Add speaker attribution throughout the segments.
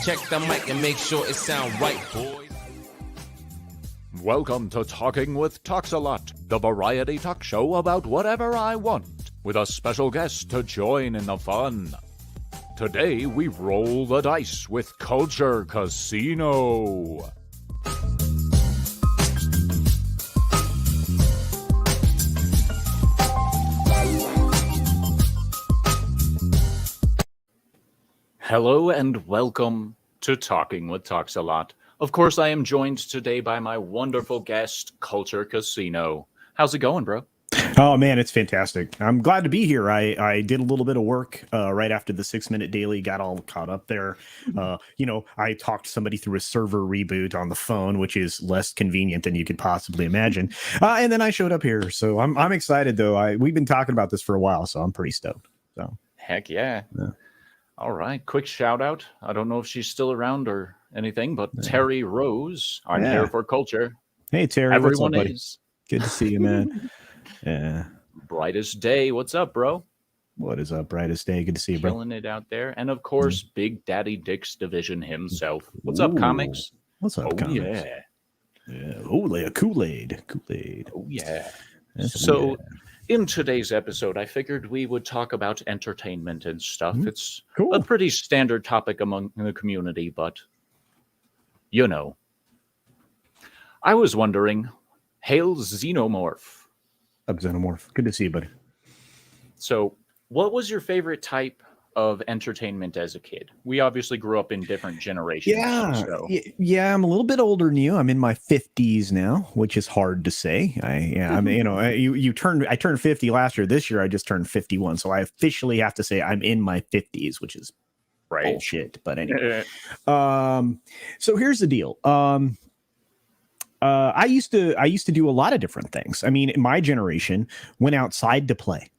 Speaker 1: Check the mic and make sure it sound right, boys.
Speaker 2: Welcome to Talking with TalksALot, the variety talk show about whatever I want, with a special guest to join in the fun. Today we roll the dice with Culture Casino. Hello and welcome to Talking with TalksALot. Of course, I am joined today by my wonderful guest, Culture Casino. How's it going, bro?
Speaker 3: Oh, man, it's fantastic. I'm glad to be here. I did a little bit of work right after the 6-minute daily, got all caught up there. I talked somebody through a server reboot on the phone, which is less convenient than you could possibly imagine. And then I showed up here. So I'm excited, though. We've been talking about this for a while, so I'm pretty stoked. So
Speaker 2: Heck yeah. All right. Quick shout out. I don't know if she's still around or anything, but Terry Rose, I'm here for Culture.
Speaker 3: Hey, Terry.
Speaker 2: Everyone
Speaker 3: what's up, buddy?
Speaker 2: is.
Speaker 3: Good to see you, man. Yeah.
Speaker 2: Brightest Day. What's up, bro?
Speaker 3: What is up, Brightest Day? Good to see you, bro.
Speaker 2: Killing it out there. And of course, Big Daddy Dick's Division himself. What's up, comics?
Speaker 3: What's up, comics?
Speaker 2: Yeah.
Speaker 3: Yeah. Oh, Kool-Aid.
Speaker 2: Oh, yeah.
Speaker 3: Yeah.
Speaker 2: In today's episode, I figured we would talk about entertainment and stuff. It's
Speaker 3: Cool.
Speaker 2: a pretty standard topic among the community, but you know. I was wondering, hail Xenomorph.
Speaker 3: Up, Xenomorph. Good to see you, buddy.
Speaker 2: So, what was your favorite type of entertainment as a kid? We obviously grew up in different generations.
Speaker 3: Yeah, I'm a little bit older than you. I'm in my 50s now, which is hard to say. I turned 50 last year. This year I just turned 51, so I officially have to say I'm in my 50s, which is bullshit. But anyway, so here's the deal. I used to do a lot of different things. I mean, my generation went outside to play.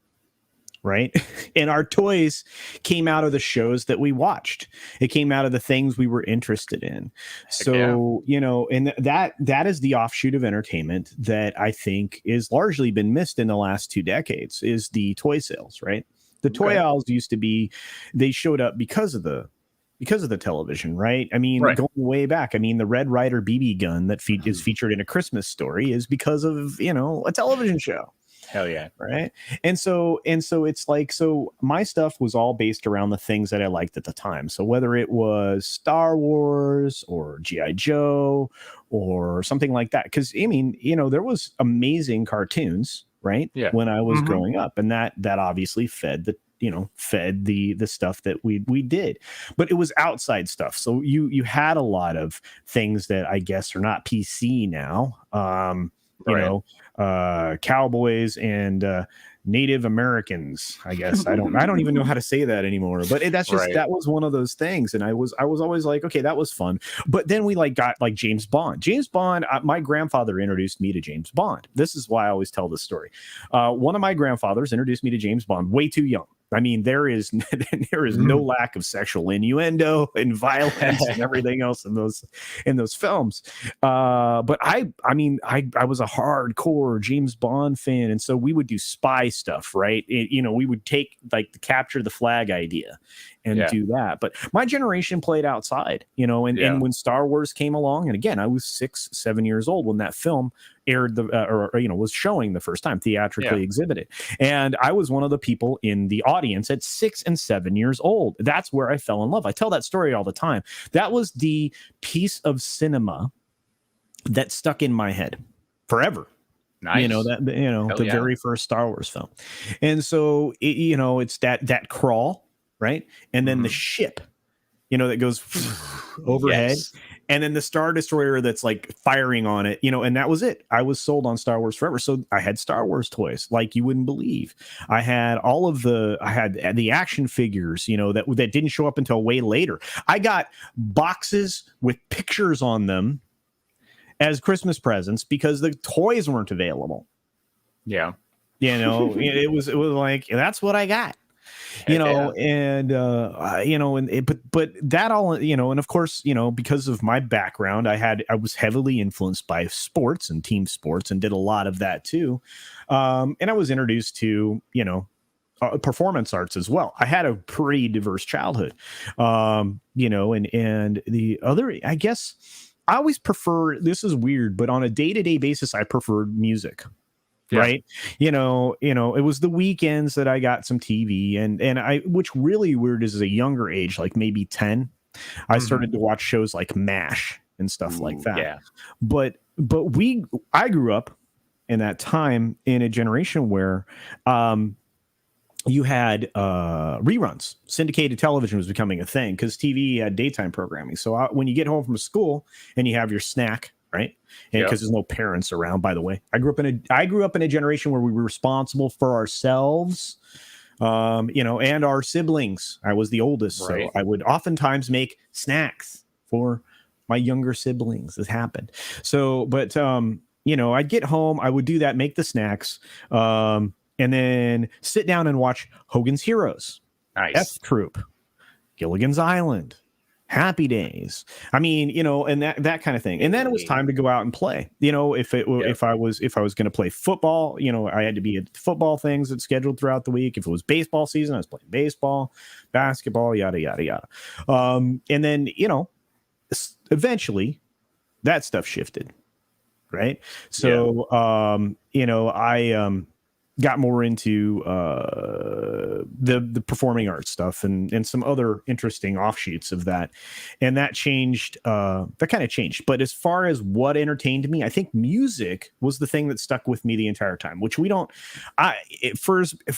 Speaker 3: Right. And our toys came out of the shows that we watched. It came out of the things we were interested in. So, and that is the offshoot of entertainment that I think is largely been missed in the last 2 decades is the toy sales. Right. The toy aisles used to be, they showed up because of the television, right? I mean, going way back, I mean, the Red Ryder BB gun that is featured in A Christmas Story is because of, a television show.
Speaker 2: Hell yeah.
Speaker 3: Right. And so it's like, so my stuff was all based around the things that I liked at the time. So whether it was Star Wars or G.I. Joe or something like that, because I mean, there was amazing cartoons, right? Yeah. When I was growing up, and that obviously fed the stuff that we did, but it was outside stuff. So you had a lot of things that I guess are not PC now. Cowboys and Native Americans, I guess. I don't even know how to say that anymore, but that's just, that was one of those things. And I was always like, okay, that was fun. But then we got James Bond. My grandfather introduced me to James Bond. This is why I always tell this story. One of my grandfathers introduced me to James Bond way too young. I mean, there is no lack of sexual innuendo and violence and everything else in those films. But I was a hardcore James Bond fan, and so we would do spy stuff, right? We would take the capture the flag idea and do that. But my generation played outside, and when Star Wars came along, and again, I was 6-7 years old when that film aired was showing the first time, theatrically exhibited. And I was one of the people in the audience at 6 and 7 years old. That's where I fell in love. I tell that story all the time. That was the piece of cinema that stuck in my head forever.
Speaker 2: Nice.
Speaker 3: Very first Star Wars film. And so, it's that crawl, right? And then the ship, that goes overhead. Yes. And then the Star Destroyer that's firing on it, and that was it. I was sold on Star Wars forever. So I had Star Wars toys like you wouldn't believe. I had the action figures, that didn't show up until way later. I got boxes with pictures on them as Christmas presents because the toys weren't available.
Speaker 2: Yeah.
Speaker 3: It was like, that's what I got. But that all, and of course, because of my background, I was heavily influenced by sports and team sports and did a lot of that too. And I was introduced to, performance arts as well. I had a pretty diverse childhood, and the other, I guess, I always prefer. This is weird, but on a day-to-day basis, I preferred music. Yeah. Right. It was the weekends that I got some TV which really weird is a younger age, like maybe 10, I started to watch shows like MASH and stuff like that. Yeah. But I grew up in that time in a generation where, you had reruns. Syndicated television was becoming a thing because TV had daytime programming. So when you get home from school and you have your snack, right? And because there's no parents around, by the way. I grew up in a generation where we were responsible for ourselves, and our siblings. I was the oldest, right. So I would oftentimes make snacks for my younger siblings. This happened. So, but I'd get home, I would do that, make the snacks, and then sit down and watch Hogan's Heroes, nice. F Troop, Gilligan's Island, Happy Days. I mean, and that kind of thing. And then it was time to go out and play. If I was going to play football, I had to be at football things that's scheduled throughout the week. If it was baseball season, I was playing baseball, basketball, yada yada yada. And then eventually that stuff shifted, right? So I got more into the performing arts stuff and some other interesting offshoots of that. And that changed, that kind of changed. But as far as what entertained me, I think music was the thing that stuck with me the entire time, which if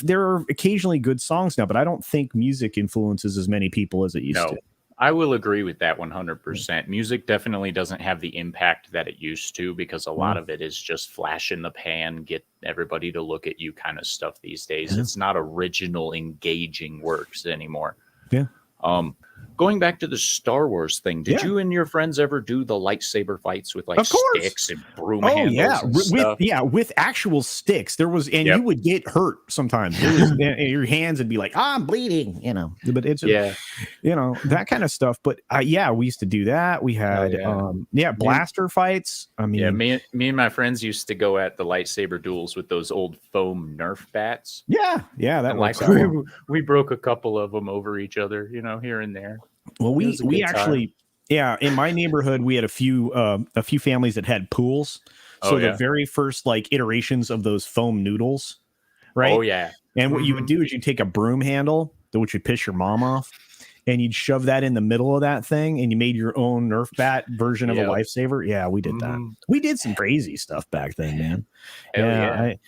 Speaker 3: there are occasionally good songs now, but I don't think music influences as many people as it used to.
Speaker 4: I will agree with that 100%. Music definitely doesn't have the impact that it used to because a lot of it is just flash in the pan, get everybody to look at you kind of stuff these days. It's not original, engaging works anymore.
Speaker 3: Yeah.
Speaker 4: Going back to the Star Wars thing, did you and your friends ever do the lightsaber fights with like sticks and broom handles and stuff?
Speaker 3: With actual sticks. There was, and you would get hurt sometimes. Your hands would be like, I'm bleeding, But it's that kind of stuff. But we used to do that. We had blaster fights. I mean,
Speaker 4: me and my friends used to go at the lightsaber duels with those old foam Nerf bats.
Speaker 3: That
Speaker 4: like we broke a couple of them over each other, here and there.
Speaker 3: Well, we actually, in my neighborhood, we had a few families that had pools. So the very first iterations of those foam noodles, right?
Speaker 4: Oh yeah.
Speaker 3: And what you would do is you'd take a broom handle, which would piss your mom off, and you'd shove that in the middle of that thing, and you made your own Nerf bat version of a lifesaver. Yeah, we did that. We did some crazy stuff back then, man. And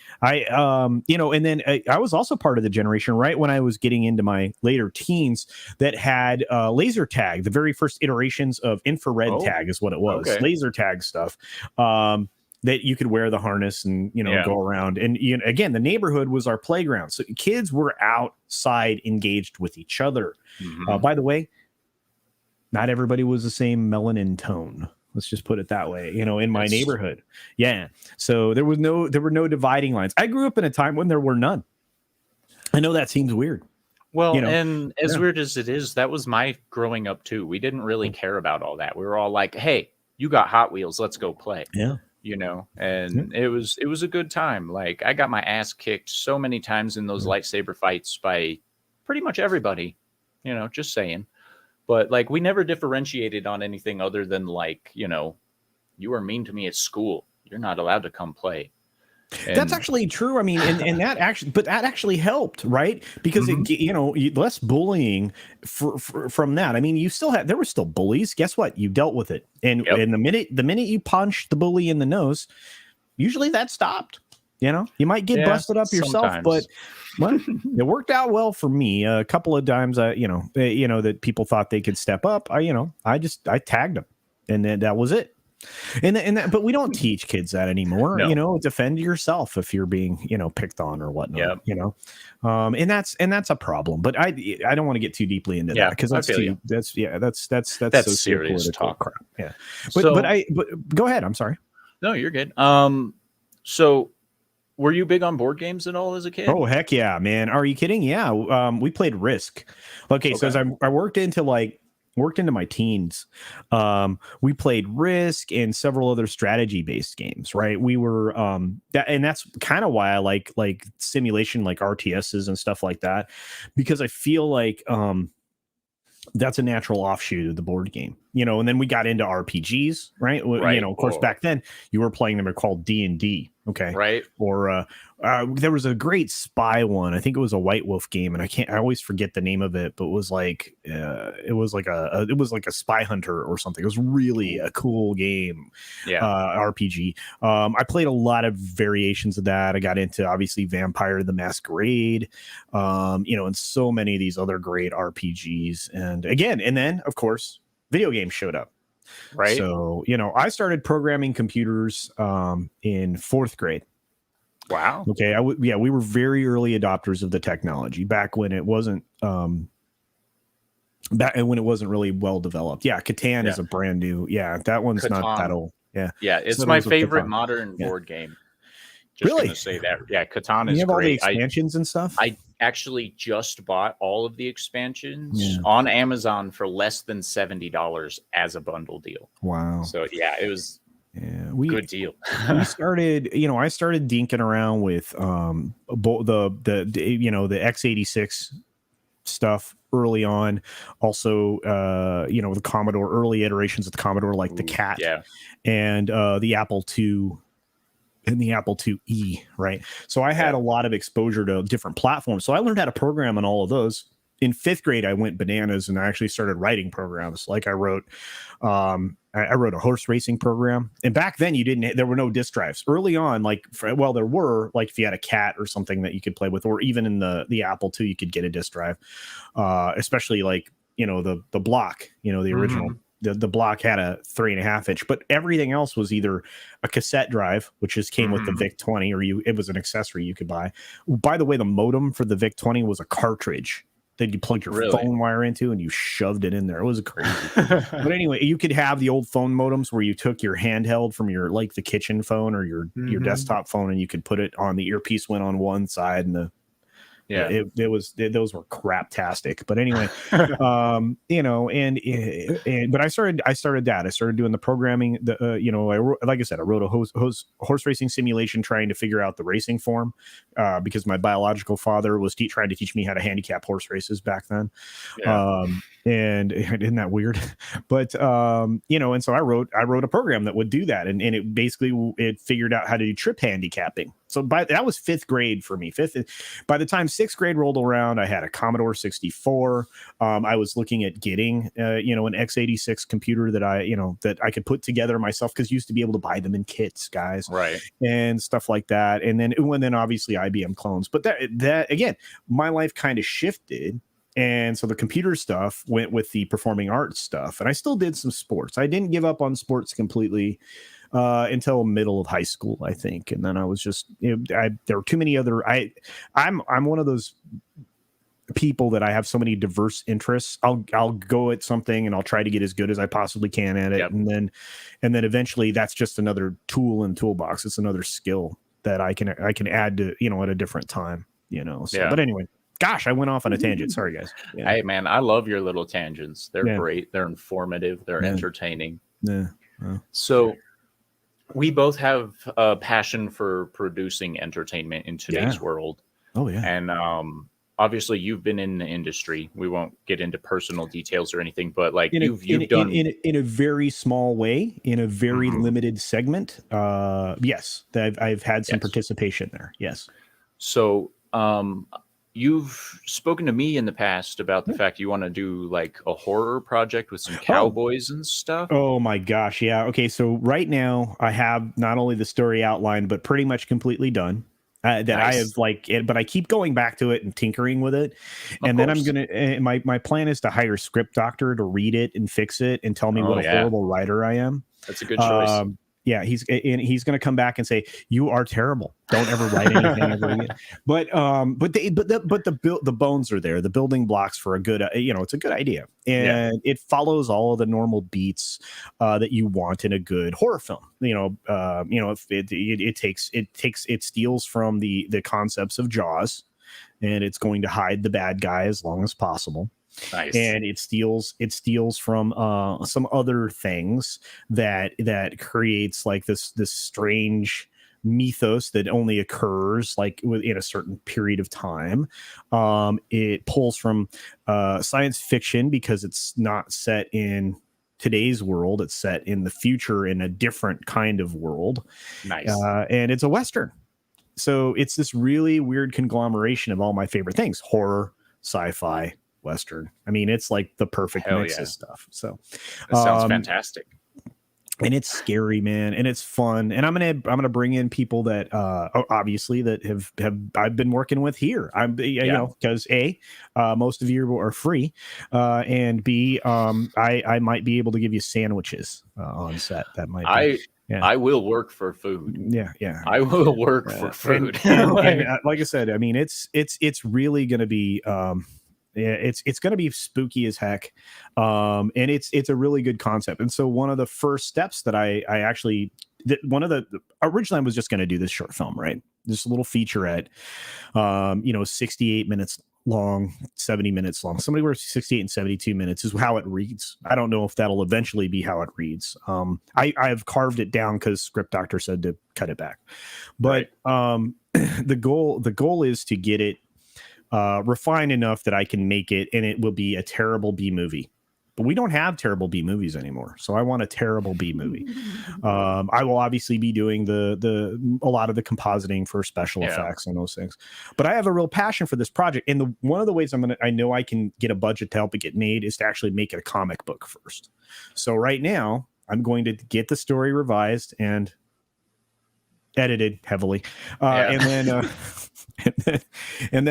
Speaker 3: then I was also part of the generation right when I was getting into my later teens that had laser tag. The very first iterations of infrared tag is what it was. Laser tag stuff. That you could wear the harness and go around, and again, the neighborhood was our playground, so kids were outside engaged with each other. By the way, not everybody was the same melanin tone. Let's just put it that way. In my neighborhood, so there were no dividing lines. I grew up in a time when there were none. I know that seems weird.
Speaker 4: Well, and as weird as it is, that was my growing up too. We didn't really care about all that. We were all like, "Hey, you got Hot Wheels? Let's go play."
Speaker 3: Yeah.
Speaker 4: It was a good time. Like I got my ass kicked so many times in those lightsaber fights by pretty much everybody, just saying. But we never differentiated on anything other than you were mean to me at school. You're not allowed to come play. And
Speaker 3: that's actually true. I mean, and that actually helped, right? Because less bullying from that. I mean, there were still bullies. Guess what? You dealt with it, and the minute you punched the bully in the nose, usually that stopped. You might get busted up yourself, but it worked out well for me. A couple of times, that people thought they could step up. I tagged them, and then that was it. But we don't teach kids that anymore. Defend yourself if you're being picked on or whatnot. And that's a problem. But I don't want to get too deeply into that because that's
Speaker 4: serious talk.
Speaker 3: Crap. Yeah, but go ahead. I'm sorry.
Speaker 4: No, you're good. So were you big on board games at all as a kid?
Speaker 3: Oh heck yeah, man! Are you kidding? Yeah, we played Risk. Okay. So as I worked into worked into my teens. We played Risk and several other strategy based games, right? We were and that's kind of why I like simulation, like RTSs and stuff like that, because I feel like that's a natural offshoot of the board game, and then we got into RPGs, right?
Speaker 4: Right.
Speaker 3: Of course, back then you were playing them, are called D&D. Okay.
Speaker 4: Right.
Speaker 3: Or there was a great spy one. I think it was a White Wolf game, and I always forget the name of it, but it was like a spy hunter or something. It was really a cool game.
Speaker 4: Yeah.
Speaker 3: RPG. I played a lot of variations of that. I got into obviously Vampire the Masquerade, and so many of these other great RPGs. And then of course video games showed up.
Speaker 4: Right.
Speaker 3: So, I started programming computers in 4th grade.
Speaker 4: Wow.
Speaker 3: Okay. We were very early adopters of the technology back when it wasn't really well developed. Yeah. Catan is a brand new. Yeah. That one's
Speaker 4: Catan.
Speaker 3: not that old. Yeah.
Speaker 4: Yeah. It's
Speaker 3: So
Speaker 4: my
Speaker 3: those are
Speaker 4: favorite
Speaker 3: Catan.
Speaker 4: modern board game. Just
Speaker 3: Really?
Speaker 4: gonna say that. Yeah. Catan is
Speaker 3: You have all the
Speaker 4: great.
Speaker 3: expansions and stuff?
Speaker 4: I actually just bought all of the expansions on Amazon for less than $70 as a bundle deal.
Speaker 3: Wow.
Speaker 4: So yeah, it was good deal.
Speaker 3: We started, I started dinking around with the x86 stuff early on. Also, the Commodore, early iterations of the Commodore, like the Cat and the Apple II. And the Apple IIe, right? So I had a lot of exposure to different platforms. So I learned how to program on all of those. In 5th grade, I went bananas and I actually started writing programs. Like I wrote a horse racing program. And back then there were no disk drives. Early on, there were, like if you had a Cat or something that you could play with, or even in the Apple II, you could get a disk drive. Especially the block, the original. The block had a 3.5 inch, but everything else was either a cassette drive, which just came with the VIC-20, or it was an accessory you could buy. By the way, the modem for the VIC-20 was a cartridge that you plugged your phone wire into and you shoved it in there. It was crazy. But anyway, you could have the old phone modems where you took your handheld from your, like the kitchen phone or your desktop phone, and you could put it on, the earpiece went on one side and those were craptastic. But anyway, but I started that. I started doing the programming. Like I said, I wrote a horse racing simulation trying to figure out the racing form, because my biological father was trying to teach me how to handicap horse races back then. And isn't that weird? But and so I wrote a program that would do that, and it basically figured out how to do trip handicapping. So that was 5th grade for me. By the time 6th grade rolled around, I had a Commodore 64. I was looking at getting an x86 computer that I could put together myself, because you used to be able to buy them in kits, guys,
Speaker 4: right,
Speaker 3: and stuff like that. And then obviously IBM clones. But that again, my life kind of shifted. And so the computer stuff went with the performing arts stuff. And I still did some sports. I didn't give up on sports completely until middle of high school, I think. And then I was just, there were too many other, I'm one of those people that I have so many diverse interests. I'll go at something and I'll try to get as good as I possibly can at it. Yep. And then eventually that's just another tool in the toolbox. It's another skill that I can add to, at a different time, so, but anyway. Gosh, I went off on a tangent. Sorry, guys. Yeah.
Speaker 4: Hey, man, I love your little tangents. They're great. They're informative. They're entertaining. Yeah. So we both have a passion for producing entertainment in today's world.
Speaker 3: Oh, yeah.
Speaker 4: And obviously, you've been in the industry. We won't get into personal details or anything, but like you've done
Speaker 3: in a very small way, in a very limited segment. Yes, I've had some participation there. Yes.
Speaker 4: So, you've spoken to me in the past about the fact you want to do like a horror project with some cowboys and stuff.
Speaker 3: Oh my gosh. Yeah. Okay. So right now I have not only the story outlined, but pretty much completely done. I have but I keep going back to it and tinkering with it. And then I'm going to, my plan is to hire a script doctor to read it and fix it and tell me what a horrible writer I am.
Speaker 4: That's a good choice.
Speaker 3: Yeah, he's going to come back and say, "You are terrible. Don't ever write anything ever again." But the bones are there. The building blocks for a good, it's a good idea, and it follows all of the normal beats that you want in a good horror film. It steals from the concepts of Jaws, and it's going to hide the bad guy as long as possible.
Speaker 4: Nice.
Speaker 3: And it steals from some other things that creates like this strange mythos that only occurs like within a certain period of time. It pulls from science fiction because it's not set in today's world. It's set in the future in a different kind of world.
Speaker 4: Nice.
Speaker 3: And it's a Western. So it's this really weird conglomeration of all my favorite things: horror, sci-fi, Western. I mean, it's like the perfect mix of stuff. So
Speaker 4: that sounds fantastic.
Speaker 3: And it's scary, man, and it's fun. And I'm gonna bring in people that obviously that have I've been working with here. You know, because most of you are free, and B, I might be able to give you sandwiches on set. That might be.
Speaker 4: I will work for food.
Speaker 3: Yeah.
Speaker 4: I will work for food.
Speaker 3: And like I said, I mean, it's really going to be it's going to be spooky as heck, and it's a really good concept. And so one of the first steps that I actually originally I was just going to do this short film, right? This little featurette, 68 minutes long, 70 minutes long, somebody where 68 and 72 minutes is how it reads. I don't know if that'll eventually be how it reads. I've carved it down because Script Doctor said to cut it back, but the goal is to get it refined enough that I can make it and it will be a terrible B movie. But we don't have terrible B movies anymore, so I want a terrible B movie. I will obviously be doing a lot of the compositing for special effects and those things. But I have a real passion for this project, and one of the ways I know I can get a budget to help it get made is to actually make it a comic book first. So right now, I'm going to get the story revised and edited heavily, and then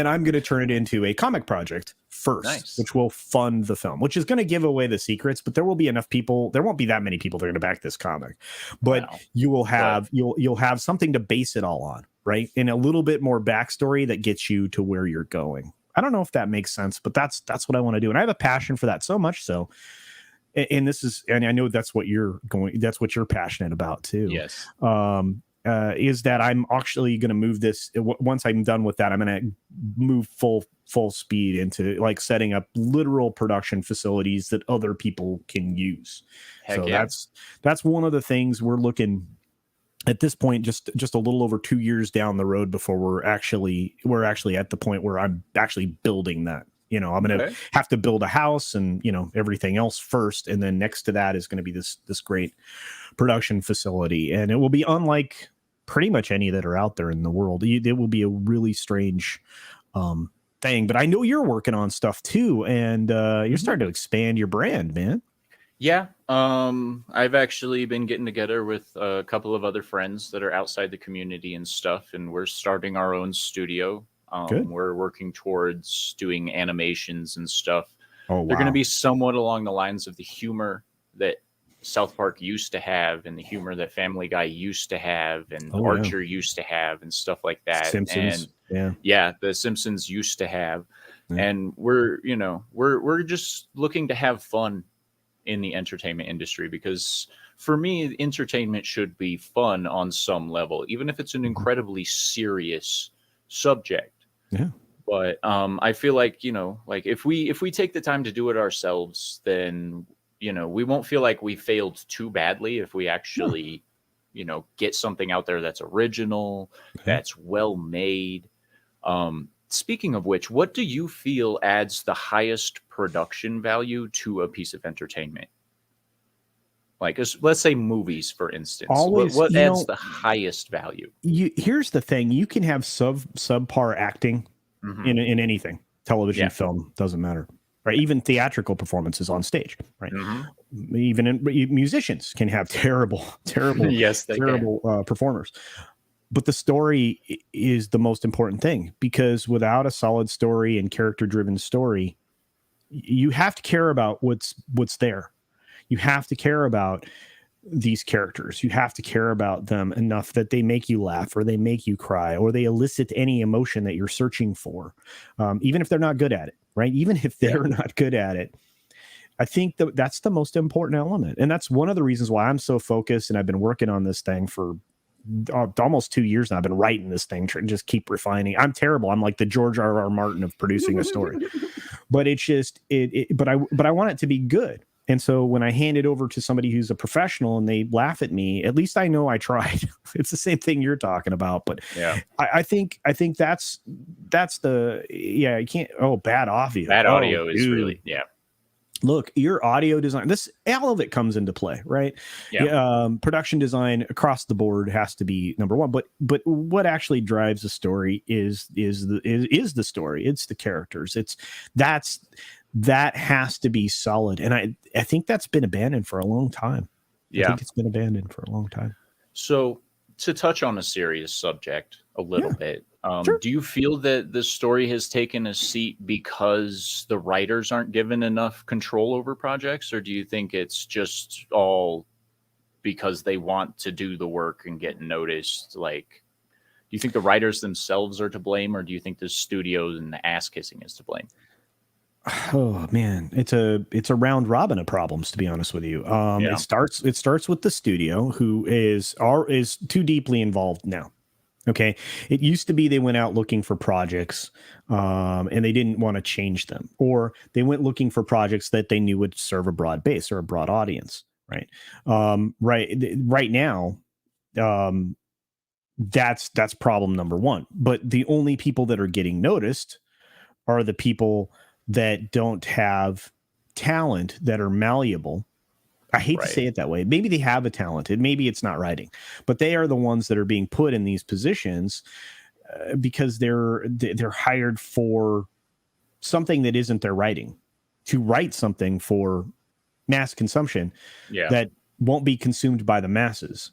Speaker 3: I'm going to turn it into a comic project first, which will fund the film, which is going to give away the secrets, but there will be enough people. There won't be that many people that are going to back this comic, but you will have, you'll have something to base it all on, right? And a little bit more backstory that gets you to where you're going. I don't know if that makes sense, but that's what I want to do. And I have a passion for that so much so. And I know that's what you're passionate about too.
Speaker 4: Yes.
Speaker 3: Is that I'm actually going to move this once I'm done with that. I'm going to move full speed into like setting up literal production facilities that other people can use. That's one of the things we're looking at this point, just a little over 2 years down the road before we're actually at the point where I'm actually building that. I'm going to have to build a house and, everything else first. And then next to that is going to be this great production facility. And it will be unlike pretty much any that are out there in the world. It will be a really strange thing. But I know you're working on stuff too. And you're starting to expand your brand, man.
Speaker 4: Yeah. I've actually been getting together with a couple of other friends that are outside the community and stuff. And we're starting our own studio. We're working towards doing animations and stuff. Oh, wow. They're going to be somewhat along the lines of the humor that South Park used to have and the humor that Family Guy used to have and Archer used to have and stuff like that.
Speaker 3: Simpsons.
Speaker 4: And the Simpsons used to have. Yeah. And we're just looking to have fun in the entertainment industry, because for me, entertainment should be fun on some level, even if it's an incredibly serious subject. Yeah. But I feel like, if we take the time to do it ourselves, then, we won't feel like we failed too badly if we actually, get something out there that's original, that's well made. Speaking of which, what do you feel adds the highest production value to a piece of entertainment? Like, let's say movies, for instance. What adds the highest value?
Speaker 3: Here's the thing: you can have subpar acting in anything, television, film, doesn't matter, right? Even theatrical performances on stage, right? Even musicians can have terrible performers. But the story is the most important thing, because without a solid story and character-driven story, you have to care about what's there. You have to care about these characters. You have to care about them enough that they make you laugh or they make you cry or they elicit any emotion that you're searching for, even if they're not good at it, right? Even if they're not good at it. I think that's the most important element. And that's one of the reasons why I'm so focused, and I've been working on this thing for almost 2 years now. I've been writing this thing, just keep refining. I'm terrible. I'm like the George R.R. Martin of producing a story. but it's just but I want it to be good. And so when I hand it over to somebody who's a professional and they laugh at me, at least I know I tried. It's the same thing you're talking about. But
Speaker 4: yeah,
Speaker 3: I think that's the, yeah, you can't, bad audio.
Speaker 4: Bad audio is
Speaker 3: dude.
Speaker 4: really, yeah.
Speaker 3: Look, your audio design, all of it comes into play, right?
Speaker 4: Yeah.
Speaker 3: Production design across the board has to be number one. But what actually drives the story is the story. It's the characters. That has to be solid. And I think that's been abandoned for a long time.
Speaker 4: Yeah.
Speaker 3: I think it's been abandoned for a long time.
Speaker 4: So to touch on a serious subject a little bit,
Speaker 3: Sure.
Speaker 4: do you feel that the story has taken a seat because the writers aren't given enough control over projects, or do you think it's just all because they want to do the work and get noticed? Like, do you think the writers themselves are to blame, or do you think the studios and the ass kissing is to blame?
Speaker 3: Oh man, it's a round robin of problems, to be honest with you. It starts with the studio, who is too deeply involved now. Okay. It used to be they went out looking for projects and they didn't want to change them, or they went looking for projects that they knew would serve a broad base or a broad audience. Right. Right now, that's problem number one. But the only people that are getting noticed are the people that don't have talent, that are malleable. I hate to say it that way. Maybe they have a talent, and maybe it's not writing, but they are the ones that are being put in these positions because they're hired for something that isn't their writing, to write something for mass consumption that won't be consumed by the masses.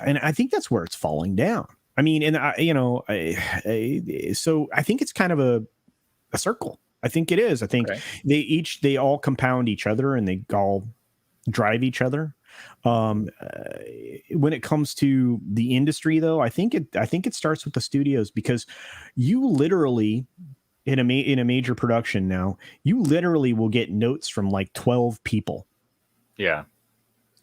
Speaker 3: And I think that's where it's falling down. I mean, and so I think it's kind of a circle. I think it is. I think they all compound each other, and they all drive each other. When it comes to the industry, though, I think it starts with the studios, because you literally in a major production now, you literally will get notes from like 12 people.
Speaker 4: Yeah.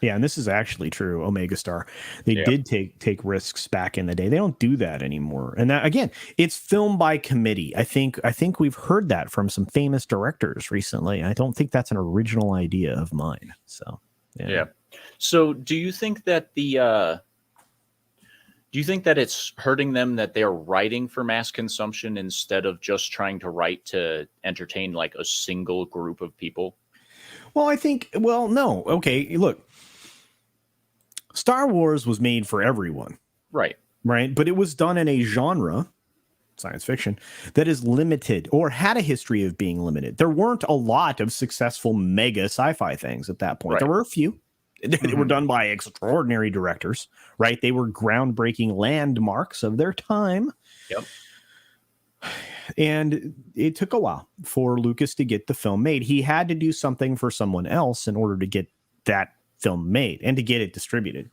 Speaker 3: Yeah, and this is actually true. Omega Star, they did take risks back in the day. They don't do that anymore. And that, again, it's film by committee. I think we've heard that from some famous directors recently. I don't think that's an original idea of mine. So
Speaker 4: yeah. So do you think that it's hurting them that they're writing for mass consumption instead of just trying to write to entertain like a single group of people?
Speaker 3: Well, no. Okay, look. Star Wars was made for everyone.
Speaker 4: Right.
Speaker 3: But it was done in a genre, science fiction, that is limited, or had a history of being limited. There weren't a lot of successful mega sci-fi things at that point. There were a few. They were done by extraordinary directors, right? They were groundbreaking landmarks of their time.
Speaker 4: Yep.
Speaker 3: And it took a while for Lucas to get the film made. He had to do something for someone else in order to get that film made and to get it distributed.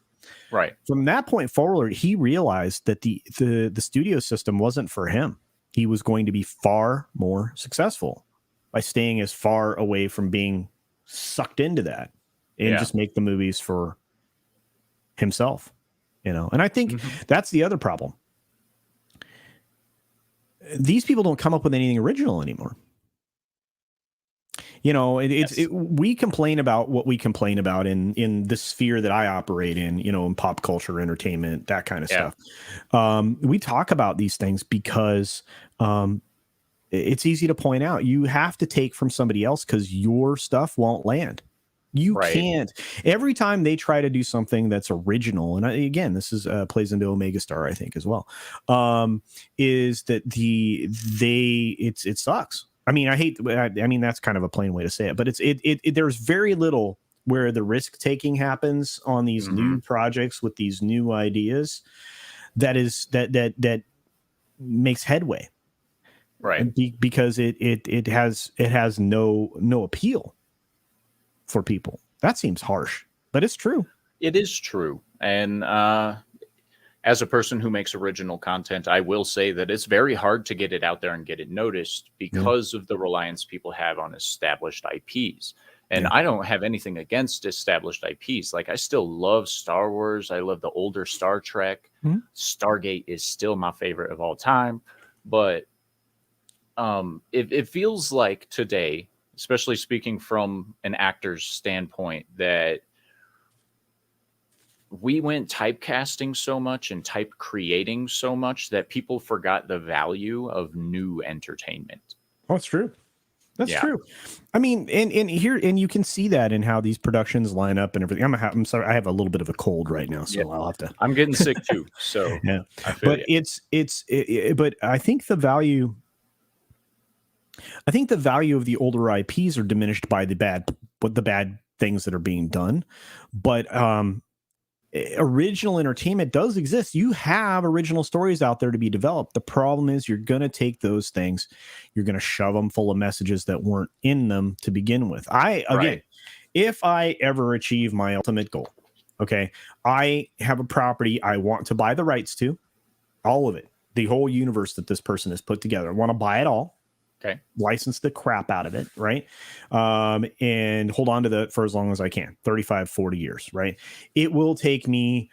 Speaker 4: Right.
Speaker 3: From that point forward, he realized that the studio system wasn't for him. He was going to be far more successful by staying as far away from being sucked into that and just make the movies for himself, And I think that's the other problem. These people don't come up with anything original anymore. We complain about what we complain about in the sphere that I operate in pop culture, entertainment, that kind of stuff. We talk about these things because it's easy to point out. You have to take from somebody else because your stuff won't land. You can't. Every time they try to do something that's original, and again, this is plays into Omega Star, I think, as well, is that it sucks. I mean, that's kind of a plain way to say it, but there's very little where the risk taking happens on these new projects with these new ideas that makes headway,
Speaker 4: right?
Speaker 3: Because it has no appeal for people. That seems harsh, but it's true.
Speaker 4: It is true, and as a person who makes original content, I will say that it's very hard to get it out there and get it noticed because of the reliance people have on established IPs. And I don't have anything against established IPs. Like, I still love Star Wars. I love the older Star Trek. Stargate is still my favorite of all time. But it feels like today, especially speaking from an actor's standpoint, that we went typecasting so much and type creating so much that people forgot the value of new entertainment.
Speaker 3: Oh, it's true. That's
Speaker 4: Yeah.
Speaker 3: true. I mean, and here, and you can see that in how these productions line up and everything. I'm sorry, I have a little bit of a cold right now, so I'll have to.
Speaker 4: I'm getting sick too, so
Speaker 3: Yeah.
Speaker 4: I feel
Speaker 3: But but I think the value. I think the value of the older IPs are diminished by the bad things that are being done, but original entertainment does exist. You have original stories out there to be developed. The problem is you're going to take those things, you're going to shove them full of messages that weren't in them to begin with. If I ever achieve my ultimate goal, okay, I have a property I want to buy the rights to, all of it, the whole universe that this person has put together. I want to buy it all.
Speaker 4: Okay.
Speaker 3: License the crap out of it, right? And hold on to that for as long as I can, 35, 40 years, right? It will take me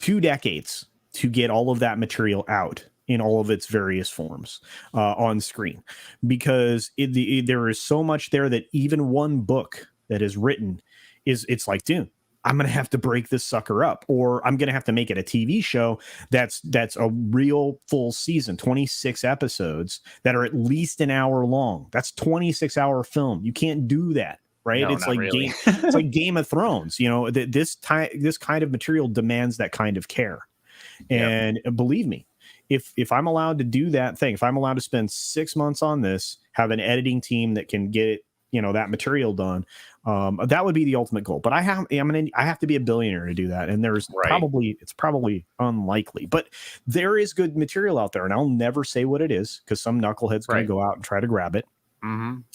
Speaker 3: 2 decades to get all of that material out in all of its various forms on screen, because there is so much there that even one book that is written it's like, dude, I'm going to have to break this sucker up, or I'm going to have to make it a TV show that's a real full season, 26 episodes that are at least an hour long. That's 26-hour film. You can't do that, right?
Speaker 4: No,
Speaker 3: It's
Speaker 4: not
Speaker 3: like
Speaker 4: really.
Speaker 3: it's like Game of Thrones. You know, this kind of material demands that kind of care. And believe me, if I'm allowed to do that thing, if I'm allowed to spend 6 months on this, have an editing team that can get that material done, that would be the ultimate goal. But I have to be a billionaire to do that, and it's probably unlikely. But there is good material out there, and I'll never say what it is, because some knucklehead's going to go out and try to grab it, and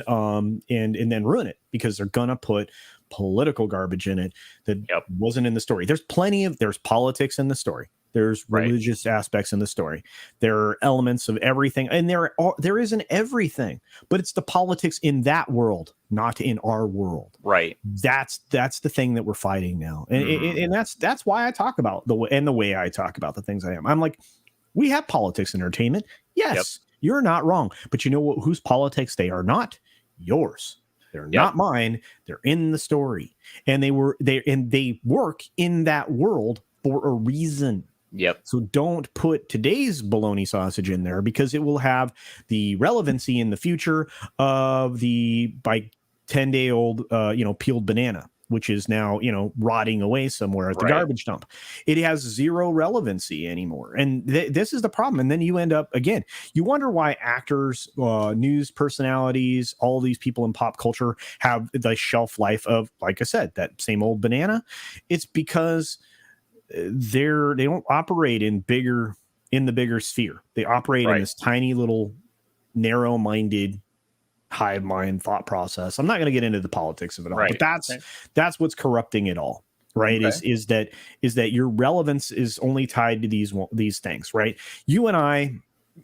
Speaker 3: then ruin it, because they're gonna put political garbage in it that wasn't in the story. There's politics in the story. There's religious aspects in the story. There are elements of everything, and there isn't everything, but it's the politics in that world, not in our world.
Speaker 4: Right.
Speaker 3: That's the thing that we're fighting now, and that's why I talk about the way I talk about the things I am. I'm like, we have politics in entertainment. Yes, you're not wrong, but you know what? Whose politics they are not? Yours. They're not mine. They're in the story, and they work in that world for a reason.
Speaker 4: Yep.
Speaker 3: So don't put today's bologna sausage in there, because it will have the relevancy in the future of the 10-day-old peeled banana, which is now rotting away somewhere at the garbage dump. It has zero relevancy anymore, and this is the problem. And then you end up, again, you wonder why actors, news personalities, all these people in pop culture have the shelf life of, like I said, that same old banana. It's because they don't operate in the bigger sphere. They operate in this tiny little narrow-minded hive mind thought process. I'm not going to get into the politics of it all, but that's what's corrupting it all, right? Is that your relevance is only tied to these things, right? You and I,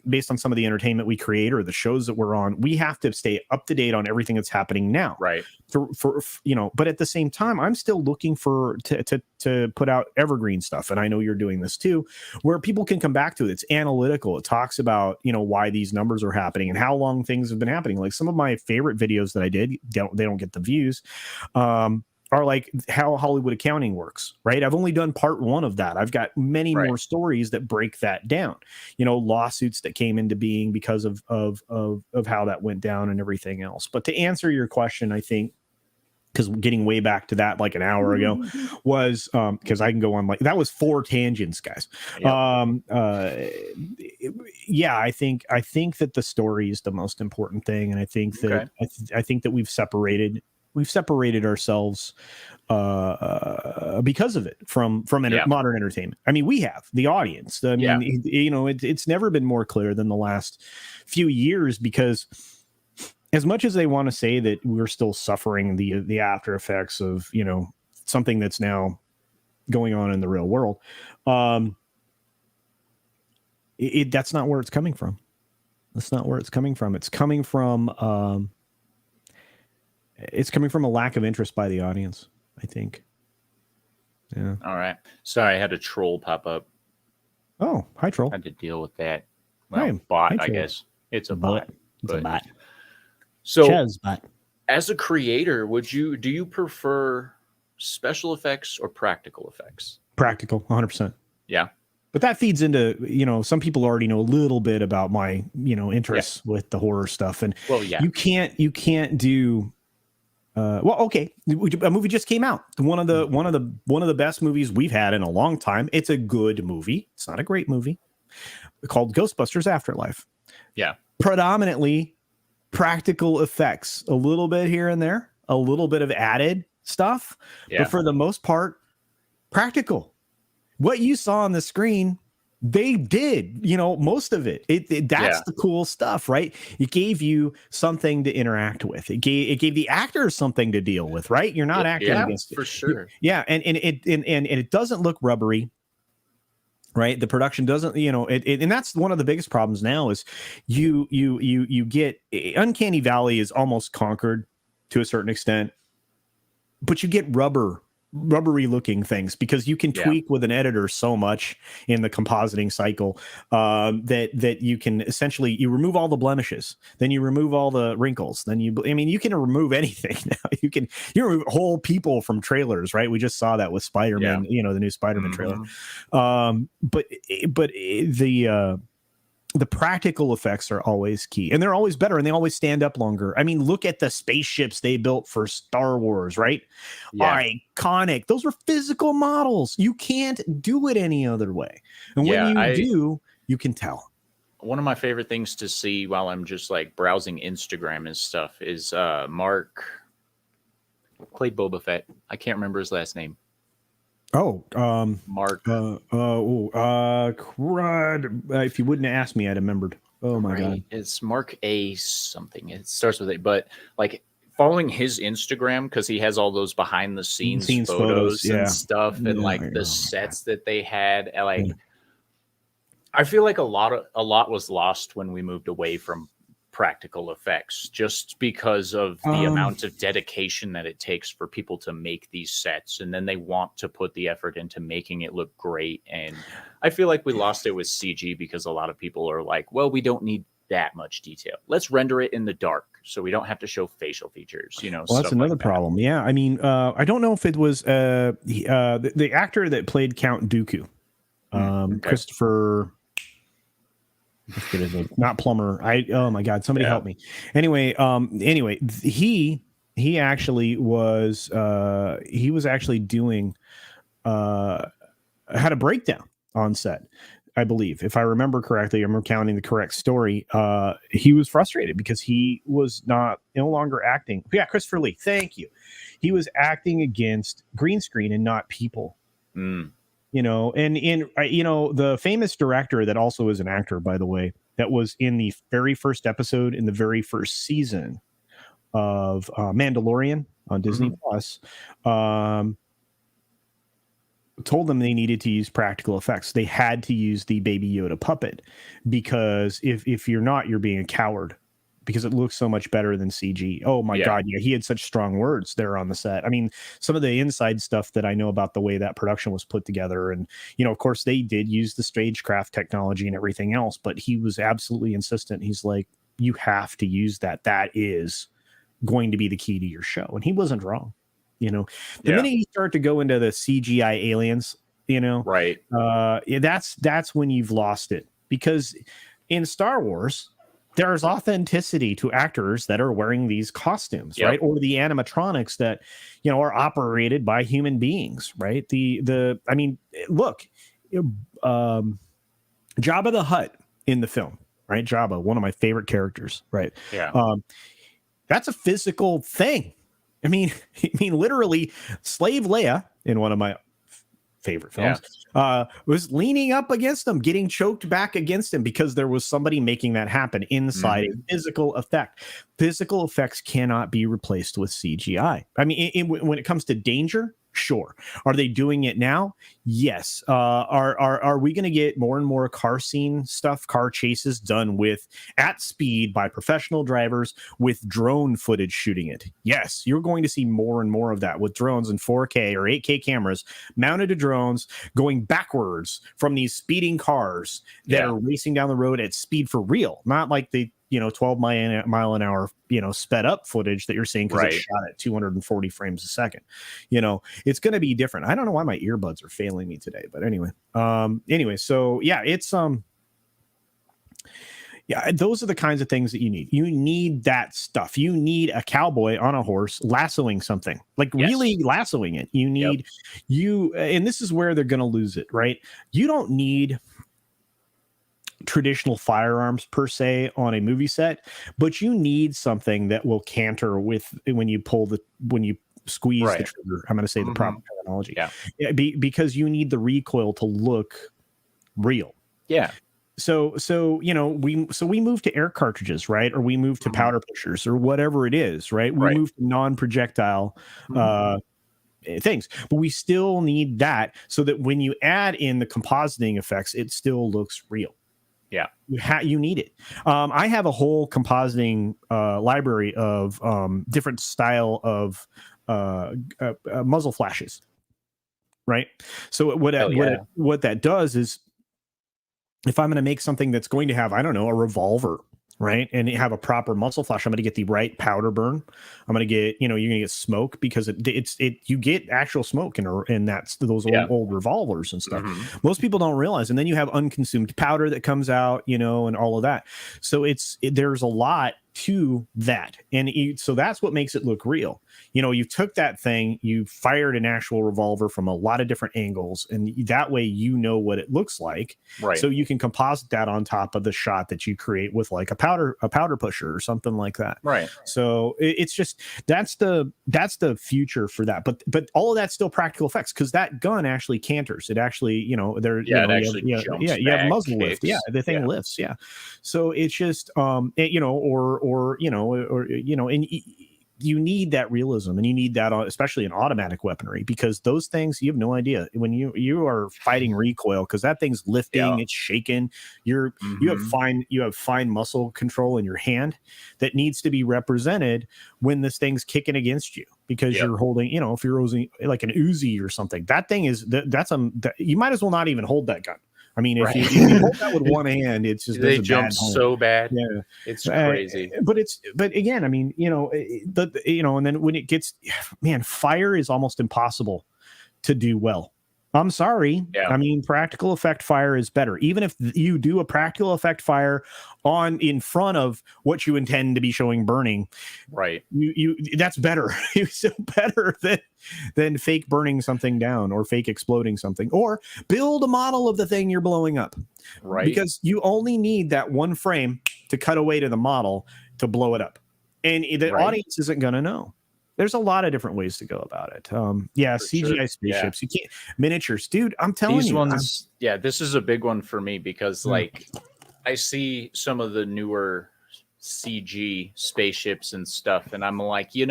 Speaker 3: based on some of the entertainment we create or the shows that we're on, we have to stay up to date on everything that's happening now,
Speaker 4: right?
Speaker 3: But at the same time, I'm still looking to put out evergreen stuff, and I know you're doing this too, where people can come back to it. It's analytical. It talks about why these numbers are happening and how long things have been happening. Like some of my favorite videos that I did, they don't get the views. Are like how Hollywood accounting works, right? I've only done part 1 of that. I've got many more stories that break that down. Lawsuits that came into being because of how that went down and everything else. But to answer your question, I think, because getting way back to that like an hour ago was because I can go on, like, that was 4 tangents, guys. I think that the story is the most important thing, and I think that I think that we've separated ourselves because of it from modern entertainment. I mean, we have the audience. I mean, it's never been more clear than the last few years, because as much as they want to say that we're still suffering the after effects of something that's now going on in the real world, that's not where it's coming from. That's not where it's coming from. It's coming from a lack of interest by the audience, I think. Yeah.
Speaker 4: All right. Sorry, I had a troll pop up.
Speaker 3: Oh, hi, troll.
Speaker 4: I had to deal with that.
Speaker 3: Hi,
Speaker 4: Bot,
Speaker 3: hi,
Speaker 4: I
Speaker 3: troll.
Speaker 4: guess. It's a bot.
Speaker 3: It's a bot.
Speaker 4: So
Speaker 3: Chaz bot.
Speaker 4: as a creator, do you prefer special effects or practical effects?
Speaker 3: Practical, 100%.
Speaker 4: Yeah.
Speaker 3: But that feeds into, some people already know a little bit about my, interests with the horror stuff. And you can't do, okay. A movie just came out. One of the best movies we've had in a long time. It's a good movie. It's not a great movie, called Ghostbusters Afterlife.
Speaker 4: Yeah.
Speaker 3: Predominantly practical effects, a little bit here and there, a little bit of added stuff, but for the most part, practical. What you saw on the screen, they did, most of it. That's the cool stuff, right? It gave you something to interact with. It gave the actors something to deal with, right? You're not acting against it.
Speaker 4: For sure.
Speaker 3: Yeah, and it doesn't look rubbery. Right, the production doesn't, and that's one of the biggest problems now is you get Uncanny Valley is almost conquered to a certain extent, but you get rubbery looking things because you can tweak with an editor so much in the compositing cycle that you can essentially you remove all the blemishes, then you remove all the wrinkles, then you can remove anything now. You remove whole people from trailers, right? We just saw that with Spider-Man, the new Spider-Man trailer. But the practical effects are always key, and they're always better, and they always stand up longer. I mean, look at the spaceships they built for Star Wars, right? Iconic. Those were physical models. You can't do it any other way. And when you do, you can tell.
Speaker 4: One of my favorite things to see while I'm just like browsing Instagram and stuff is Mark played Boba Fett. I can't remember his last name.
Speaker 3: Mark. Crud. If you wouldn't have asked me, I'd have remembered. Oh my God.
Speaker 4: It's Mark A something. It starts with A, but like following his Instagram, because he has all those behind the scenes photos and stuff, and like the sets that they had. Like, I feel like a lot was lost when we moved away from practical effects, just because of the amount of dedication that it takes for people to make these sets, and then they want to put the effort into making it look great. And I feel like we lost it with CG because a lot of people are like, well, we don't need that much detail, let's render it in the dark so we don't have to show facial features, well,
Speaker 3: that's another problem. I mean, I don't know if it was the actor that played Count Dooku, Christopher, let's get his name. Not Plummer. Oh my God, somebody help me. Anyway, he actually was he was actually doing had a breakdown on set, I believe. If I remember correctly, I'm recounting the correct story. He was frustrated because he was no longer acting. Yeah, Christopher Lee. Thank you. He was acting against green screen and not people. And in the famous director that also is an actor, by the way, that was in the very first episode in the very first season of Mandalorian on Disney Plus, told them they needed to use practical effects. They had to use the Baby Yoda puppet because if you're not, you're being a coward. Because it looks so much better than CG. Oh my God. Yeah. He had such strong words there on the set. I mean, some of the inside stuff that I know about the way that production was put together. And, of course they did use the stagecraft technology and everything else, but he was absolutely insistent. He's like, you have to use that. That is going to be the key to your show. And he wasn't wrong. The minute you start to go into the CGI aliens,
Speaker 4: right.
Speaker 3: That's when you've lost it, because in Star Wars, there's authenticity to actors that are wearing these costumes, right? Or the animatronics that, are operated by human beings, right? I mean, look, Jabba the Hutt in the film, right? Jabba, one of my favorite characters, right?
Speaker 4: Yeah.
Speaker 3: That's a physical thing. I mean, literally, Slave Leia in one of my favorite films was leaning up against him, getting choked back against him because there was somebody making that happen inside a physical effect. Physical effects cannot be replaced with CGI. I mean, when it comes to danger, sure. Are they doing it now? Yes. Are we going to get more and more car scene stuff, car chases done at speed by professional drivers with drone footage shooting it? Yes, you're going to see more and more of that with drones and 4K or 8K cameras mounted to drones going backwards from these speeding cars that are racing down the road at speed for real, not like the 12 mile an hour, sped up footage that you're seeing because it's
Speaker 4: Right.
Speaker 3: shot at 240 frames a second. It's going to be different. I don't know why my earbuds are failing me today, but anyway, so yeah, it's yeah, those are the kinds of things that you need. You need that stuff. You need a cowboy on a horse lassoing something, like
Speaker 4: Yes.
Speaker 3: really lassoing it. You need and this is where they're going to lose it, right? You don't need traditional firearms per se on a movie set, but you need something that will canter with when you squeeze the
Speaker 4: Right.
Speaker 3: trigger. I'm going to say the proper terminology.
Speaker 4: Yeah.
Speaker 3: Because you need the recoil to look real.
Speaker 4: Yeah.
Speaker 3: So we move to air cartridges, right? Or we move to powder pushers or whatever it is, right? We
Speaker 4: Right.
Speaker 3: move to non-projectile things, but we still need that so that when you add in the compositing effects, it still looks real.
Speaker 4: Yeah.
Speaker 3: You need it. I have a whole compositing library of different style of muzzle flashes, right? So what that does is, if I'm going to make something that's going to have, I don't know, a revolver, right, and have a proper muzzle flash, I'm going to get the right powder burn. I'm going to get, you're going to get smoke because you get actual smoke and that's those old revolvers and stuff. Most people don't realize, and then you have unconsumed powder that comes out, and all of that. So there's a lot to that, and so that's what makes it look real. You took that thing, you fired an actual revolver from a lot of different angles, and that way what it looks like,
Speaker 4: right?
Speaker 3: So you can composite that on top of the shot that you create with like a powder pusher or something like that,
Speaker 4: right?
Speaker 3: So it's just that's the future for that, but all of that's still practical effects because that gun actually canters. It actually, you have muzzle lift, the thing lifts, so it's just and you need that realism, and you need that especially in automatic weaponry, because those things, you have no idea when you are fighting recoil, because that thing's lifting, it's shaking. You have fine muscle control in your hand that needs to be represented when this thing's kicking against you, because you're holding, if you're using like an Uzi or something, that thing is you might as well not even hold that gun. I mean, if you hold that with one hand, it's just
Speaker 4: they jump so bad.
Speaker 3: Yeah,
Speaker 4: it's crazy.
Speaker 3: But again, I mean, and then when it gets, man, fire is almost impossible to do well. I'm sorry.
Speaker 4: Yeah.
Speaker 3: I mean, practical effect fire is better. Even if you do a practical effect fire in front of what you intend to be showing burning,
Speaker 4: right?
Speaker 3: That's better. It's so better than fake burning something down or fake exploding something, or build a model of the thing you're blowing up,
Speaker 4: right?
Speaker 3: Because you only need that one frame to cut away to the model to blow it up, and the audience isn't going to know. There's a lot of different ways to go about it. CGI spaceships, you can't, miniatures, dude. I'm telling
Speaker 4: these
Speaker 3: you,
Speaker 4: ones. This is a big one for me because like I see some of the newer CG spaceships and stuff, and I'm like, it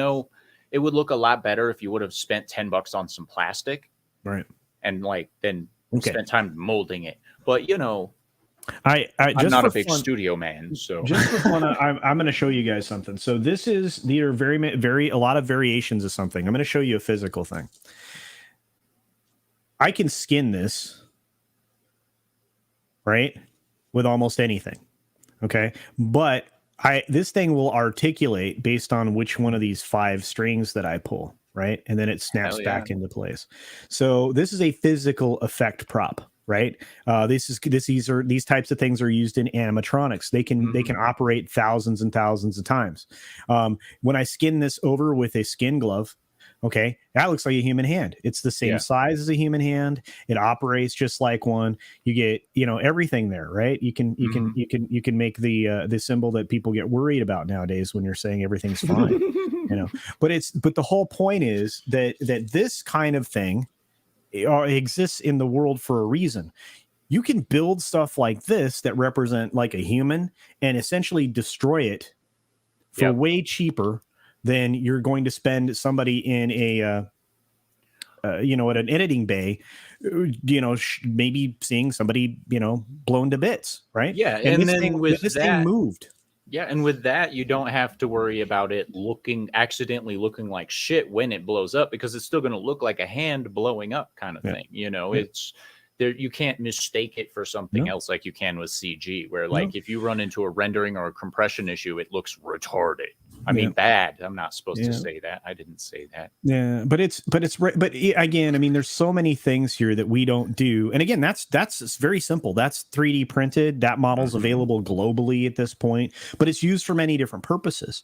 Speaker 4: would look a lot better if you would have spent $10 on some plastic,
Speaker 3: right?
Speaker 4: And like then spent time molding it. But
Speaker 3: I'm
Speaker 4: not a big studio man, so
Speaker 3: just for fun, I'm going to show you guys something. So these are a lot of variations of something. I'm going to show you a physical thing. I can skin this, right, with almost anything. Okay, but this thing will articulate based on which one of these 5 strings that I pull, right, and then it snaps back into place. So this is a physical effect prop. Right. These types of things are used in animatronics. They can operate thousands and thousands of times. When I skin this over with a skin glove, okay, that looks like a human hand. It's the same size as a human hand. It operates just like one. You get, everything there, right? You can make the symbol that people get worried about nowadays when you're saying everything's fine. But the whole point is that this kind of thing exists in the world for a reason. You can build stuff like this that represent like a human and essentially destroy it for way cheaper than you're going to spend somebody in a at an editing bay, maybe seeing somebody blown to bits, right?
Speaker 4: And then this
Speaker 3: thing moved.
Speaker 4: Yeah, and with that, you don't have to worry about it accidentally looking like shit when it blows up, because it's still going to look like a hand blowing up kind of thing. there you can't mistake it for something else like you can with CG, where like if you run into a rendering or a compression issue, it looks retarded. I mean, bad. I'm not supposed to say that. I didn't say that.
Speaker 3: Yeah, but again, I mean, there's so many things here that we don't do. And again, that's very simple. That's 3D printed. That model's available globally at this point, but it's used for many different purposes.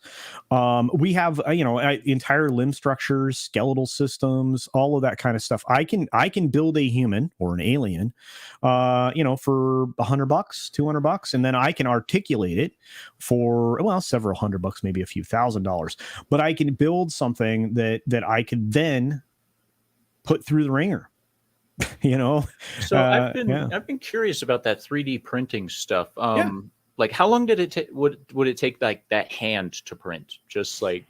Speaker 3: We have, entire limb structures, skeletal systems, all of that kind of stuff. I can build a human or an alien, for $100, $200, and then I can articulate it for, well, several $100, maybe a few $1,000, but I can build something that I could then put through the ringer.
Speaker 4: So I've been curious about that 3D printing stuff. Like how long did it take? Would it take like that hand to print? Just like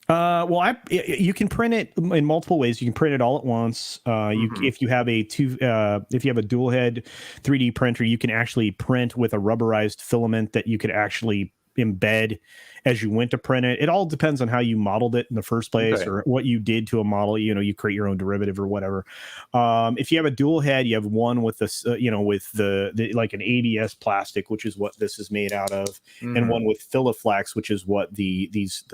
Speaker 3: you can print it in multiple ways. You can print it all at once. If you have a dual head 3D printer, you can actually print with a rubberized filament that you could actually embed as you went to print it. It all depends on how you modeled it in the first place or what you did to a model. You create your own derivative or whatever. If you have a dual head, you have one with this, with the like an ABS plastic, which is what this is made out of, and one with Filaflex, which is what these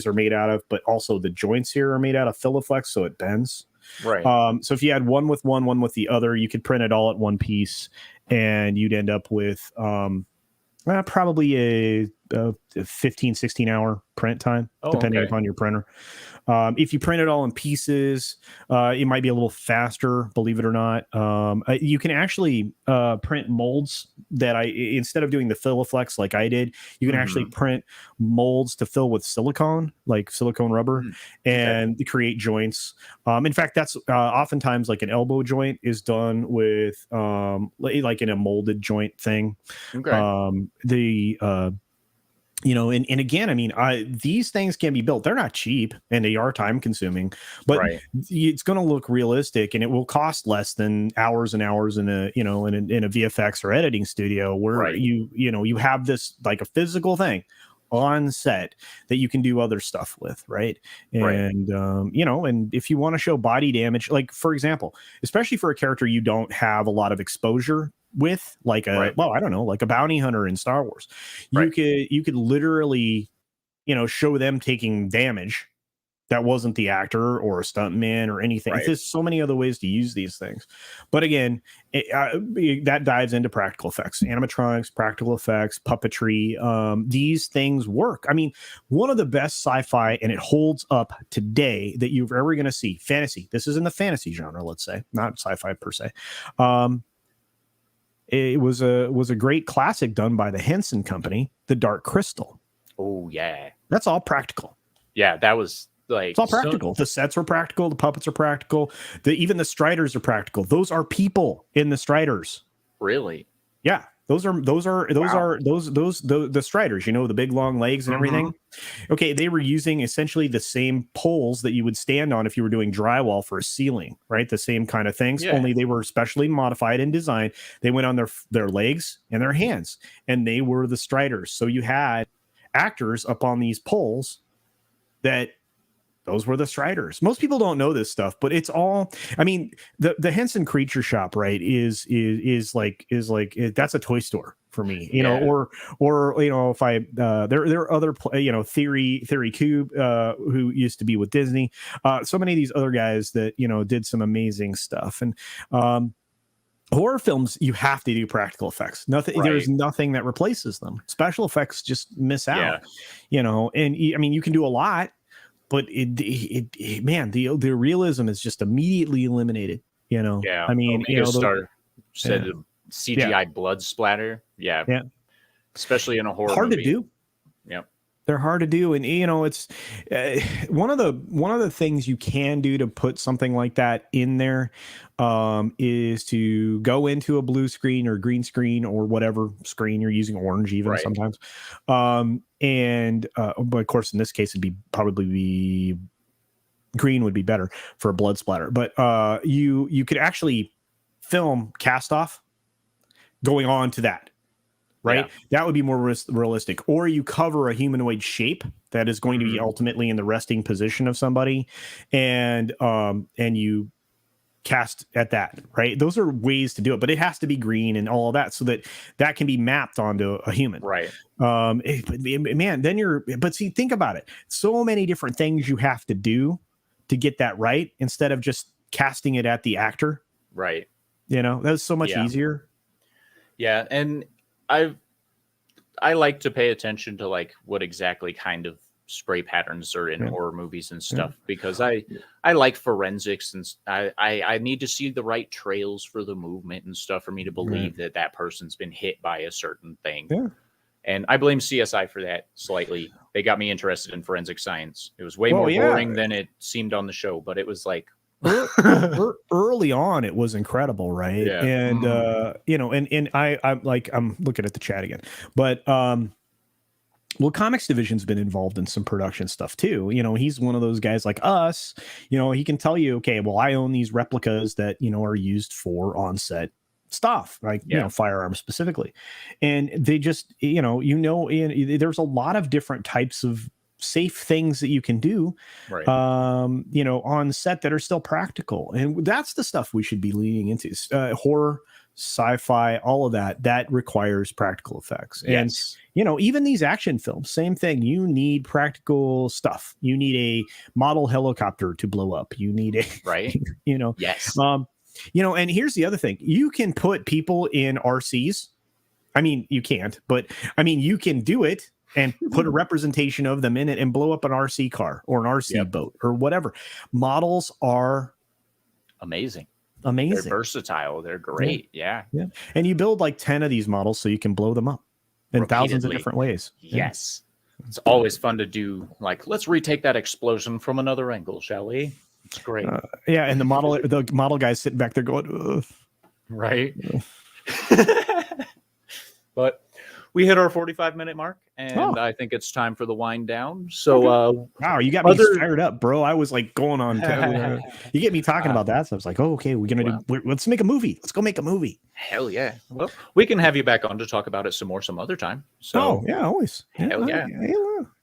Speaker 3: are made out of. But also the joints here are made out of Filaflex, so it bends.
Speaker 4: Right.
Speaker 3: So if you had one with with the other, you could print it all at one piece, and you'd end up with probably a 15, 16 hour print time, depending upon your printer. If you print it all in pieces, it might be a little faster, believe it or not. You can actually print molds that instead of doing the Filaflex like I did, you can actually print molds to fill with silicone, like silicone rubber, and create joints. In fact, that's oftentimes like an elbow joint is done with like in a molded joint thing. And again, I mean, these things can be built. They're not cheap and they are time consuming, but it's going to look realistic and it will cost less than hours and hours in a VFX or editing studio where you have this like a physical thing on set that you can do other stuff with. And and if you want to show body damage, like for example, especially for a character you don't have a lot of exposure with, like I don't know, like a bounty hunter in Star Wars, you could literally show them taking damage that wasn't the actor or a stuntman or anything. There's so many other ways to use these things, but again, that dives into practical effects, animatronics, practical effects, puppetry. These things work. I mean, one of the best sci-fi, and it holds up today, that you're ever going to see. Fantasy. This is in the fantasy genre, let's say, not sci-fi per se. It was a great classic done by the Henson Company, The Dark Crystal.
Speaker 4: Oh yeah,
Speaker 3: that's all practical.
Speaker 4: Yeah, that was like
Speaker 3: it's all practical. The sets were practical. The puppets are practical. Even the Striders are practical. Those are people in the Striders.
Speaker 4: Really?
Speaker 3: Yeah. Those are the Striders, the big long legs and everything. Okay, they were using essentially the same poles that you would stand on if you were doing drywall for a ceiling, right? The same kind of things, only they were specially modified and designed. They went on their legs and their hands, and they were the Striders. So you had actors up on these poles that those were the Striders. Most people don't know this stuff, but it's all, I mean, the Henson Creature Shop, right, is like that's a toy store for me, or if I there are other Theory Cube who used to be with Disney, so many of these other guys that did some amazing stuff. And horror films, you have to do practical effects. There's nothing that replaces them. Special effects just miss out. And I mean, you can do a lot, but the realism is just immediately eliminated. I mean,
Speaker 4: said CGI blood splatter. Yeah, especially in a horror
Speaker 3: hard
Speaker 4: movie.
Speaker 3: To do.
Speaker 4: Yep,
Speaker 3: they're hard to do, and it's one of the things you can do to put something like that in there is to go into a blue screen or green screen or whatever screen you're using, orange even sometimes. But of course, in this case, probably be green would be better for a blood splatter. But you could actually film cast off going on to that. That would be more realistic. Or you cover a humanoid shape that is going to be ultimately in the resting position of somebody, and you cast at that, right? Those are ways to do it, but it has to be green and all of that so that can be mapped onto a human.
Speaker 4: Right.
Speaker 3: Man, then but see, think about it. So many different things you have to do to get that right instead of just casting it at the actor.
Speaker 4: Right.
Speaker 3: That's so much easier.
Speaker 4: Yeah. And I like to pay attention to like what exactly kind of spray patterns are in horror movies and stuff because I like forensics and I need to see the right trails for the movement and stuff for me to believe that person's been hit by a certain thing.
Speaker 3: Yeah.
Speaker 4: And I blame CSI for that slightly. They got me interested in forensic science. It was way more boring than it seemed on the show, but it was like
Speaker 3: early on it was incredible, right?
Speaker 4: Yeah.
Speaker 3: And and I'm looking at the chat again, but well, Comics Division's been involved in some production stuff too. He's one of those guys like us. He can tell you, okay, well, I own these replicas that are used for on-set stuff, like firearms specifically, and they just there's a lot of different types of safe things that you can do,
Speaker 4: right.
Speaker 3: On set that are still practical, and that's the stuff we should be leaning into. Horror, sci-fi, all of that requires practical effects.
Speaker 4: Yes.
Speaker 3: And even these action films, same thing. You need practical stuff. You need a model helicopter to blow up. You need a
Speaker 4: right.
Speaker 3: Yes. And here's the other thing. You can put people in RCs. I mean, you can't, but I mean, you can do it and put a representation of them in it and blow up an RC car or an RC boat or whatever. Models are
Speaker 4: amazing.
Speaker 3: They're
Speaker 4: versatile. They're great. Yeah.
Speaker 3: And you build like 10 of these models so you can blow them up in thousands of different ways.
Speaker 4: Yes. It's always fun to do. Like, let's retake that explosion from another angle, shall we? It's great.
Speaker 3: And the model guy's sitting back there going, ugh.
Speaker 4: Right. But we hit our 45-minute mark, and I think it's time for the wind down. So,
Speaker 3: wow, you got me fired up, bro. I was like going on. You get me talking about that. So I was like, oh, okay, let's make a movie. Let's go make a movie.
Speaker 4: Hell yeah. Well, we can have you back on to talk about it some other time. So,
Speaker 3: always.
Speaker 4: Hell yeah.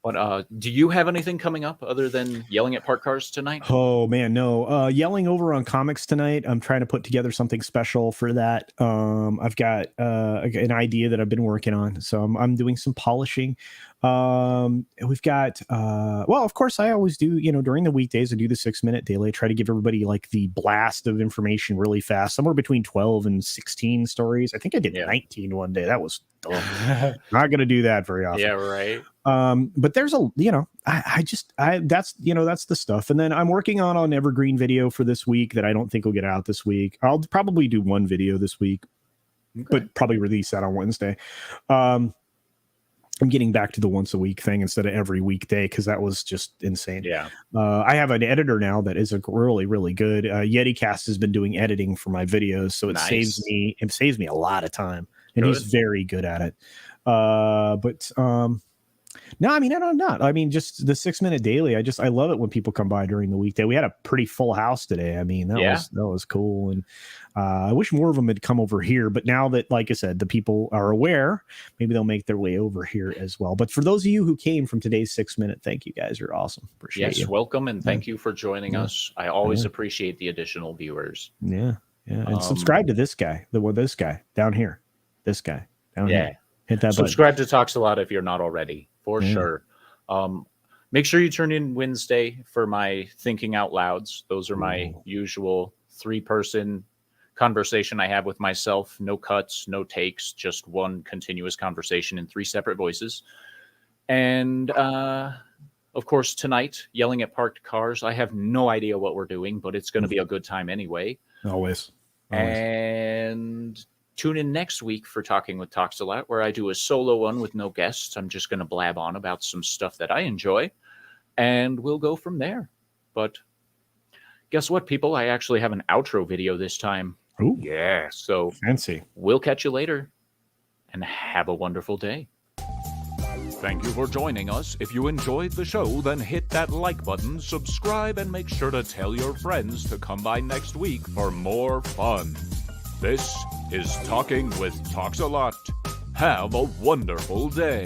Speaker 4: But do you have anything coming up other than yelling at parked cars tonight?
Speaker 3: Oh man, no. Yelling over on comics tonight. I'm trying to put together something special for that. I've got an idea that I've been working on, so I'm doing some polishing. We've got well, of course, I always do. During the weekdays, I do the 6-minute daily. I try to give everybody like the blast of information really fast, somewhere between 12 and 16 stories. I think I did 19 one day. That was not going to do that very often.
Speaker 4: Yeah, right.
Speaker 3: But there's that's the stuff. And then I'm working on an evergreen video for this week that I don't think will get out this week. I'll probably do one video this week, but probably release that on Wednesday. I'm getting back to the once a week thing instead of every weekday because that was just insane.
Speaker 4: Yeah.
Speaker 3: I have an editor now that is a really, really good. YetiCast has been doing editing for my videos, so it saves me a lot of time, and he's very good at it. No, I mean, I mean, just the 6-minute daily. I love it when people come by during the weekday. We had a pretty full house today. I mean, that was cool. And I wish more of them had come over here. But now that, like I said, the people are aware, maybe they'll make their way over here as well. But for those of you who came from today's 6-minute, thank you guys. You're awesome. Appreciate you.
Speaker 4: Welcome. And thank you for joining us. I always appreciate the additional viewers.
Speaker 3: Yeah. And subscribe to this guy, this guy down here, this guy down here. Hit that
Speaker 4: subscribe to TalksALot if you're not already. For sure. Make sure you turn in Wednesday for my Thinking Out Louds. Those are my usual 3-person conversation I have with myself. No cuts, no takes, just one continuous conversation in 3 separate voices. And of course, tonight, yelling at parked cars. I have no idea what we're doing, but it's going to be a good time anyway.
Speaker 3: Always.
Speaker 4: And tune in next week for Talking with TalksALot, where I do a solo one with no guests. I'm just going to blab on about some stuff that I enjoy, and we'll go from there. But guess what, people? I actually have an outro video this time.
Speaker 3: Ooh.
Speaker 4: Yeah, so
Speaker 3: fancy.
Speaker 4: We'll catch you later, and have a wonderful day.
Speaker 2: Thank you for joining us. If you enjoyed the show, then hit that like button, subscribe, and make sure to tell your friends to come by next week for more fun. This is Talking with TalksALot. Have a wonderful day.